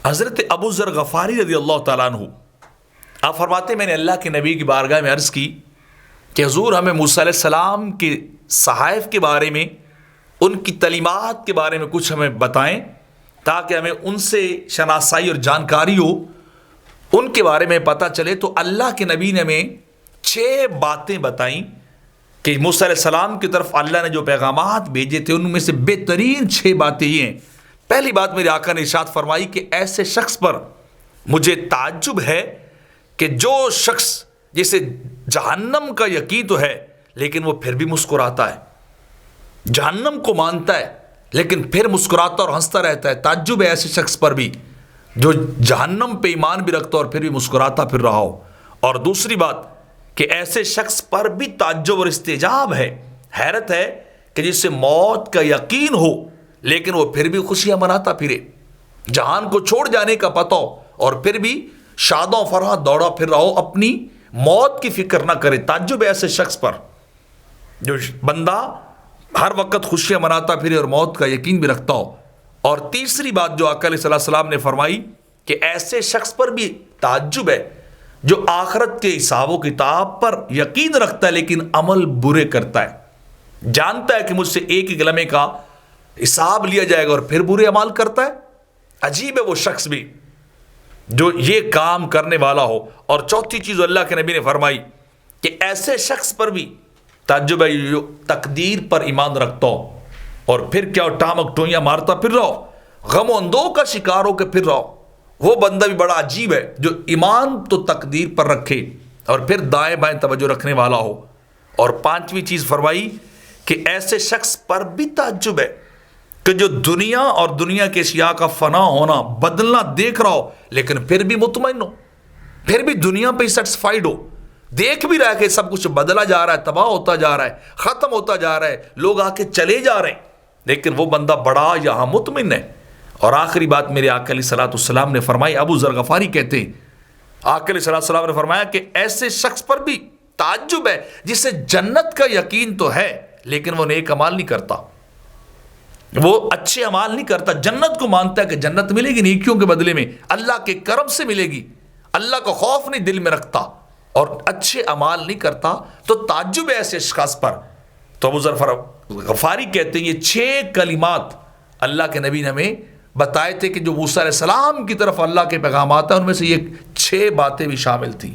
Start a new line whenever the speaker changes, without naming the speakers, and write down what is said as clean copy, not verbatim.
حضرت ابو ذر غفاری رضی اللہ تعالیٰ عنہ آپ فرماتے میں نے اللہ کے نبی کی بارگاہ میں عرض کی کہ حضور ہمیں موسیٰ علیہ السلام کے صحائف کے بارے میں، ان کی تعلیمات کے بارے میں کچھ ہمیں بتائیں تاکہ ہمیں ان سے شناسائی اور جانکاری ہو، ان کے بارے میں پتہ چلے۔ تو اللہ کے نبی نے ہمیں 6 باتیں بتائیں کہ موسیٰ علیہ السلام کی طرف اللہ نے جو پیغامات بھیجے تھے ان میں سے بہترین 6 باتیں یہ ہیں۔ پہلی بات میرے آقا نے ارشاد فرمائی کہ ایسے شخص پر مجھے تعجب ہے کہ جو شخص جسے جہنم کا یقین تو ہے لیکن وہ پھر بھی مسکراتا ہے، جہنم کو مانتا ہے لیکن پھر مسکراتا اور ہنستا رہتا ہے۔ تعجب ہے ایسے شخص پر بھی جو جہنم پہ ایمان بھی رکھتا اور پھر بھی مسکراتا پھر رہا ہو۔ اور دوسری بات کہ ایسے شخص پر بھی تعجب اور استعجاب ہے، حیرت ہے کہ جس سے موت کا یقین ہو لیکن وہ پھر بھی خوشیاں مناتا پھرے، جہان کو چھوڑ جانے کا پتہ ہو اور پھر بھی شاد و فرح دوڑا پھر رہا ہو، اپنی موت کی فکر نہ کرے۔ تعجب ہے ایسے شخص پر جو بندہ ہر وقت خوشیاں مناتا پھرے اور موت کا یقین بھی رکھتا ہو۔ اور تیسری بات جو آقا علیہ السلام نے فرمائی کہ ایسے شخص پر بھی تعجب ہے جو آخرت کے حساب و کتاب پر یقین رکھتا ہے لیکن عمل برے کرتا ہے، جانتا ہے کہ مجھ سے ایک ایک لمحے کا حساب لیا جائے گا اور پھر برے اعمال کرتا ہے۔ عجیب ہے وہ شخص بھی جو یہ کام کرنے والا ہو۔ اور چوتھی چیز اللہ کے نبی نے فرمائی کہ ایسے شخص پر بھی تعجب ہے جو تقدیر پر ایمان رکھتا ہو اور پھر کیا ٹامک ٹوئیاں مارتا پھر رہا ہو، غم و اندوہ کا شکار ہو کے پھر رہا ہو۔ وہ بندہ بھی بڑا عجیب ہے جو ایمان تو تقدیر پر رکھے اور پھر دائیں بائیں توجہ رکھنے والا ہو۔ اور پانچویں چیز فرمائی کہ ایسے شخص پر بھی تعجب ہے کہ جو دنیا اور دنیا کے اشیاء کا فنا ہونا بدلنا دیکھ رہا ہو لیکن پھر بھی مطمئن ہو، پھر بھی دنیا پہ سیٹسفائیڈ ہو، دیکھ بھی رہا ہے کہ سب کچھ بدلا جا رہا ہے، تباہ ہوتا جا رہا ہے، ختم ہوتا جا رہا ہے، لوگ آ کے چلے جا رہے ہیں، لیکن وہ بندہ بڑا یہاں مطمئن ہے۔ اور آخری بات میرے آقا علیہ السلام نے فرمائی، ابو ذر غفاری کہتے ہیں آقا علیہ السلام نے فرمایا کہ ایسے شخص پر بھی تعجب ہے جسے جنت کا یقین تو ہے لیکن وہ نیک اعمال نہیں کرتا، وہ اچھے اعمال نہیں کرتا، جنت کو مانتا ہے کہ جنت ملے گی نیکیوں کے بدلے میں، اللہ کے کرم سے ملے گی، اللہ کا خوف نہیں دل میں رکھتا اور اچھے اعمال نہیں کرتا، تو تعجب ہے ایسے شخص پر۔ تو ابو ذر غفاری کہتے ہیں یہ 6 کلمات اللہ کے نبی نے ہمیں بتائے تھے کہ جو موسیٰ علیہ السلام کی طرف اللہ کے پیغامات ہیں ان میں سے یہ 6 باتیں بھی شامل تھیں۔